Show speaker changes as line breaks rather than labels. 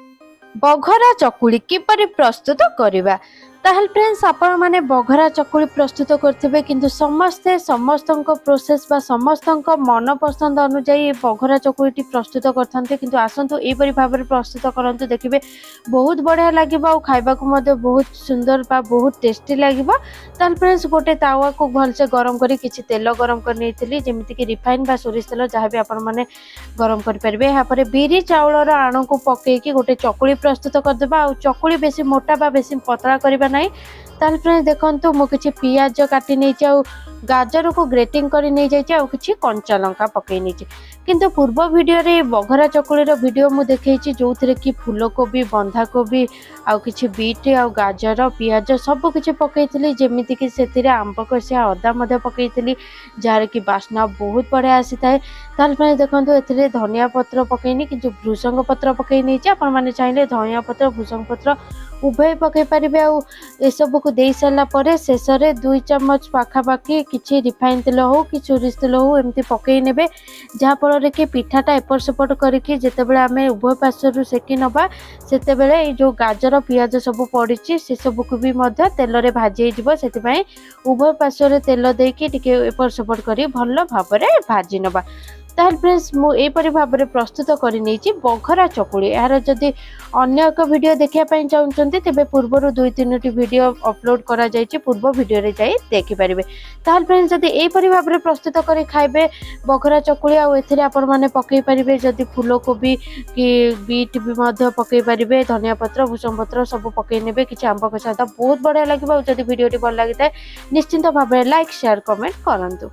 बघरा चकुली किपरि प्रस्तुत करिबा। ताहल फ्रेंड्स आपण माने बघरा चकुली प्रस्तुत करथिबे किंतु समस्ते समस्तंको प्रोसेस बा समस्तंको मन पसंद अनुसार बघरा चकुलीटी प्रस्तुत करथान्ते किंतु आसंतु एपरि भाबरे प्रस्तुत करंतु देखिबे बहुत बढ़िया लागिबो आ खाइबा को मते बहुत सुंदर बा बहुत टेस्टी लागिबो। ताहल फ्रेंड्स गोटे तावा को भलसे गरम करी किछि तेल गरम कर नेथिली जेमिति कि रिफाइन बा सोरिष तेल जहाँ भी आपण माने गरम कर परिबे। यहाँ पर बिरी चाउलर आण को पकेकी गोटे चकुली प्रस्तुत करदेबा आ चकुली बेसी मोटा बा बेसी पतला करबा नहीं। ताल फ्रेंड्स देखंतु मु किछि पियाज काटी नै आ गाजर को ग्रेटिंग करी नै जाय आ किछि कंचा लंका पकई नै किंतु पूर्व वीडियो रे बघरा चकुली रो वीडियो मु देखैछि जोथरे कि फूलकोबी बंधाकोबी आ किछि बीट आ गाजर पियाज सब किछि पकईथिली जेमिति कि सेथिरे आंब कसिया अदा मध्ये पकईथिली जार कि बास्ना बहुत बढ़िया आसी थाए। ताल फ्रेंड्स देखंतु एथिरे धनिया पत्र पकईनी किंतु भृषंग पत्र पकई नै आपण माने चाहिले धनिया पत्र भृषंग पत्र उभय पकई पारिबे आ ए सब को देई साला परे शेष रे 2 चम्मच पाखा पाखी किछि रिफाइन तेल हो कि सोरिष तेल हो एमती पकई नेबे जहा फल कि पिठाटा एपट सेपट करके जितेबाला आम उभय पार्श्वर सेकी नवा सेतेबेले ए जो गाजर पियाज सब पड़ी से सब को भी तेल रे भाजी से उभय पार्श्वर तेल देकी टिके एपट सेपट कर भल भाव भाजी नवा। ताहल फ्रेंड्स मु एपरि भाव में प्रस्तुत करनी बघरा चकुली यार जदि अन्य एक वीडियो देखापी चाहते तेरे पूर्वर 2-3 वीडियो अपलोड करा जायछि पूर्व वीडियो रे जाई देखि परिबे। ताहल फ्रेंड्स जदि एपरि भाव में प्रस्तुत करी खाइबे बघरा चकुली आ एथिरे आपण माने पकई परिबे जदि फूलकोबी कि बीट भी मध्य पकई परिबे धनिया पत्र भूसंग पत्र सब पकई नेबे किछि आंब कसा बहुत बढ़िया लागिबो। जदि वीडियोटी भल लागिताए निश्चिंत भाव में लाइक शेयर कमेंट करंतु।